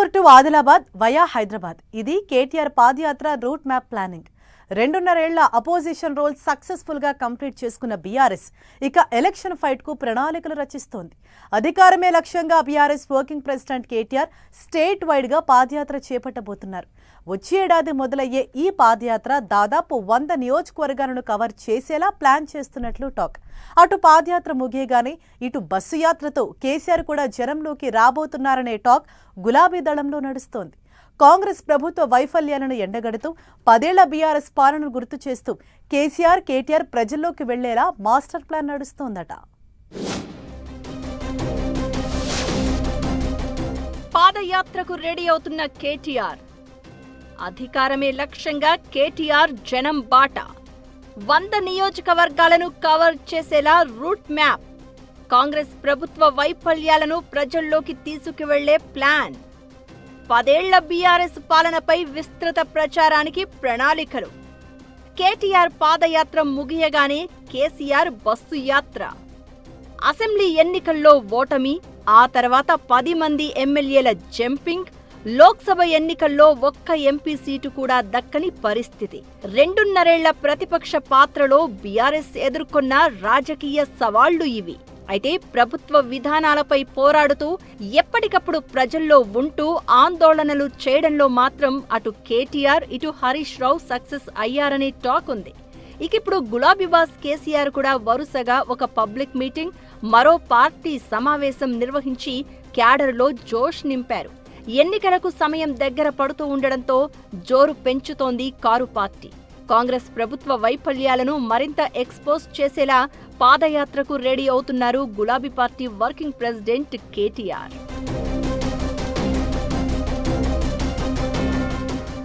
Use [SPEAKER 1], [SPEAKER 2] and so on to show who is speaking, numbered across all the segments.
[SPEAKER 1] Alampur to Adilabad via Hyderabad ఇది కేటీఆర్ పాదయాత్ర route map planning. 2.5 ఏళ్ల opposition role successful గా కంప్లీట్ చేసుకున్న బీఆర్ఎస్ ఇక ఎలక్షన్ ఫైట్ కు ప్రణాళికలు రచిస్తోంది. అధికారమే లక్ష్యంగా BRS working president KTR state wide గా పాదయాత్ర చేపట్టబోతున్నారు. వచ్చే ఏడాది మొదలయ్యే ఈ పాదయాత్ర దాదాపు 100 నియోజకవర్గాలను కవర్ చేసేలా ప్లాన్ చేస్తున్నట్లు టాక్. అటు పాదయాత్ర ముగియగానే ఇటు బస్సు యాత్రతో కేసీఆర్ కూడా జనంలోకి రాబోతున్నారనే టాక్ గులాబీ దళంలో నడుస్తోంది. కాంగ్రెస్ ప్రభుత్వ వైఫల్యాలను ఎండగడుతూ 10 ఏళ్ల బీఆర్ఎస్ పాలనను గుర్తు చేస్తూ కేటీఆర్ ప్రజల్లోకి వెళ్లేలా మాస్టర్ ప్లాన్ నడుస్తోందట.
[SPEAKER 2] పాదయాత్రకు రెడీ అవుతున్న కేటీఆర్, అధికారమే లక్ష్యంగా కేటీఆర్ జనం బాట, 100 నియోజకవర్గాలను కవర్ చేసేలా రూట్ మ్యాప్, కాంగ్రెస్ ప్రభుత్వ వైఫల్యాలను ప్రజల్లోకి తీసుకువెళ్లే ప్లాన్, 10 ఏళ్ల బీఆర్ఎస్ పాలనపై విస్తృత ప్రచారానికి ప్రణాళికలు, కేటీఆర్ పాదయాత్ర ముగియగానే కేసీఆర్ బస్సు యాత్ర, అసెంబ్లీ ఎన్నికల్లో ఓటమి, ఆ తర్వాత 10 మంది ఎమ్మెల్యేల జంపింగ్, లోక్సభ ఎన్నికల్లో ఒక్క ఎంపీ సీటు కూడా దక్కని పరిస్థితి, 2.5 ఏళ్ల ప్రతిపక్ష పాత్రలో బీఆర్ఎస్ ఎదుర్కొన్న రాజకీయ సవాళ్లు ఇవి. అయితే ప్రభుత్వ విధానాలపై పోరాడుతూ ఎప్పటికప్పుడు ప్రజల్లో ఉంటూ ఆందోళనలు చేయడంలో మాత్రం అటు కేటీఆర్ ఇటు హరీష్ రావు సక్సెస్ అయ్యారనే టాక్ ఉంది. ఇప్పుడు గులాబీ బాస్ కేసీఆర్ కూడా వరుసగా ఒక పబ్లిక్ మీటింగ్, మరో పార్టీ సమావేశం నిర్వహించి క్యాడర్లో జోష్ నింపారు. ఎన్నికలకు సమయం దగ్గర పడుతూ ఉండడంతో జోరు పెంచుతోంది కారు పార్టీ. కాంగ్రెస్ ప్రభుత్వ వైఫల్యాలను మరింత ఎక్స్పోజ్ చేసేలా పాదయాత్రకు రెడీ అవుతున్నారు గులాబీ పార్టీ వర్కింగ్ ప్రెసిడెంట్ కేటీఆర్.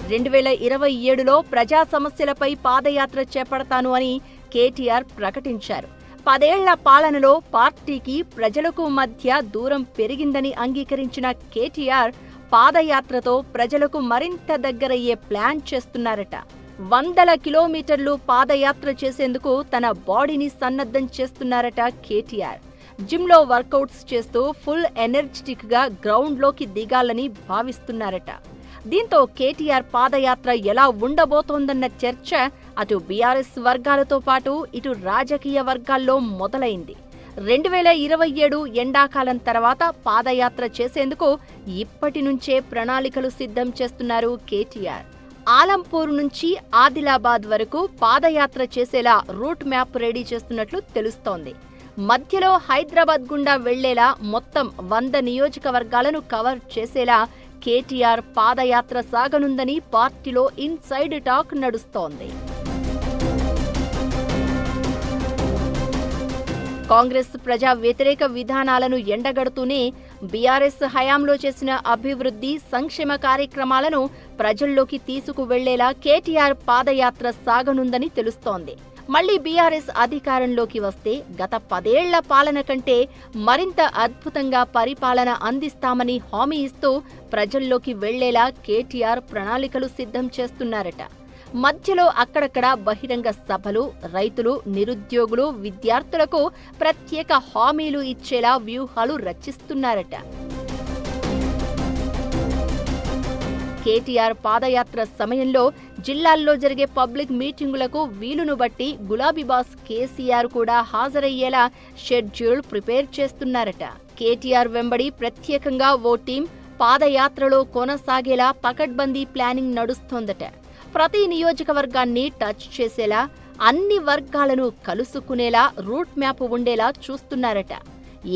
[SPEAKER 2] 2027లో ప్రజా సమస్యలపై పాదయాత్ర చేపడతాను అని కేటీఆర్ ప్రకటించారు. 10 ఏళ్ల పాలనలో పార్టీకి ప్రజలకు మధ్య దూరం పెరిగిందని అంగీకరించిన కేటీఆర్ పాదయాత్రతో ప్రజలకు మరింత దగ్గరయ్యే ప్లాన్ చేస్తున్నారట. 100 కిలోమీటర్లు పాదయాత్ర చేసేందుకు తన బాడీని సన్నద్ధం చేస్తున్నారట కేటీఆర్. జిమ్లో వర్కౌట్స్ చేస్తూ ఫుల్ ఎనర్జెటిక్ గా గ్రౌండ్లోకి దిగాలని భావిస్తున్నారట. దీంతో కేటీఆర్ పాదయాత్ర ఎలా ఉండబోతోందన్న చర్చ అటు బీఆర్ఎస్ వర్గాలతో పాటు ఇటు రాజకీయ వర్గాల్లో మొదలైంది. 2027 ఎండాకాలం తర్వాత పాదయాత్ర చేసేందుకు ఇప్పటి నుంచే ప్రణాళికలు సిద్ధం చేస్తున్నారు కేటీఆర్. ఆలంపూర్ నుంచి ఆదిలాబాద్ వరకు పాదయాత్ర చేసేలా రూట్ మ్యాప్ రెడీ చేస్తున్నట్లు తెలుస్తోంది. మధ్యలో హైదరాబాద్ గుండా వెళ్లేలా మొత్తం 100 నియోజకవర్గాలను కవర్ చేసేలా కేటీఆర్ పాదయాత్ర సాగనుందని పార్టీలో ఇన్సైడ్ టాక్ నడుస్తోంది. కాంగ్రెస్ ప్రజా వ్యతిరేక విధానాలను ఎండగడుతూనే బీఆర్ఎస్ హయాంలో చేసిన అభివృద్ధి, సంక్షేమ కార్యక్రమాలను ప్రజల్లోకి తీసుకువెళ్లేలా కేటీఆర్ పాదయాత్ర సాగనుందని తెలుస్తోంది. మళ్లీ బీఆర్ఎస్ అధికారంలోకి వస్తే గత 10 ఏళ్ల పాలన కంటే మరింత అద్భుతంగా పరిపాలన అందిస్తామని హామీ ఇస్తూ ప్రజల్లోకి వెళ్లేలా కేటీఆర్ ప్రణాళికలు సిద్ధం చేస్తున్నారట. మధ్యలో అక్కడక్కడ బహిరంగ సభలు, రైతులు, నిరుద్యోగులు, విద్యార్థులకు ప్రత్యేక హామీలు ఇచ్చేలా వ్యూహాలు రచిస్తున్నారట. కేటీఆర్ పాదయాత్ర సమయంలో జిల్లాల్లో జరిగే పబ్లిక్ మీటింగులకు వీలును బట్టి గులాబీ బాస్ కేసీఆర్ కూడా హాజరయ్యేలా షెడ్యూల్ ప్రిపేర్ చేస్తున్నారట. కేటీఆర్ వెంబడి ప్రత్యేకంగా ఓ టీం పాదయాత్రలో కొనసాగేలా పకడ్బందీ ప్లానింగ్ నడుస్తోందట. ప్రతి నియోజకవర్గాన్ని టచ్ చేసేలా, అన్ని వర్గాలను కలుసుకునేలా రూట్ మ్యాప్ ఉండేలా చూస్తున్నారట.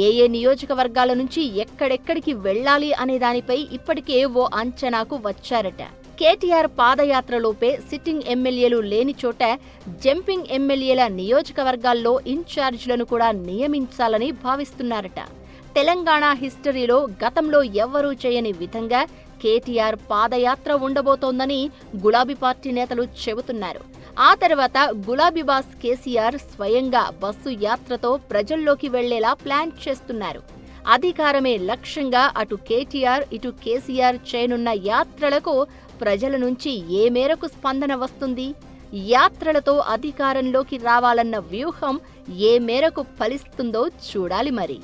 [SPEAKER 2] ఏ నియోజకవర్గాల నుంచి ఎక్కడెక్కడికి వెళ్లాలి అనే దానిపై ఇప్పటికే ఓ అంచనాకు వచ్చారట. కేటీఆర్ పాదయాత్రలోపే సిట్టింగ్ ఎమ్మెల్యేలు లేని చోట జంపింగ్ ఎమ్మెల్యేల నియోజకవర్గాల్లో ఇన్ఛార్జీలను కూడా నియమించాలని భావిస్తున్నారట. తెలంగాణ హిస్టరీలో గతంలో ఎవ్వరూ చేయని విధంగా కేటీఆర్ పాదయాత్ర ఉండబోతోందని గులాబీ పార్టీ నేతలు చెబుతున్నారు. ఆ తర్వాత గులాబీ బాస్ కేసీఆర్ స్వయంగా బస్సు యాత్రతో ప్రజల్లోకి వెళ్లేలా ప్లాన్ చేస్తున్నారు. అధికారమే లక్ష్యంగా అటు కేటీఆర్ ఇటు కేసీఆర్ చేయనున్న యాత్రలకు ప్రజల నుంచి ఏ మేరకు స్పందన వస్తుంది? యాత్రలతో అధికారంలోకి రావాలన్న వ్యూహం ఏ మేరకు ఫలిస్తుందో చూడాలి మరి.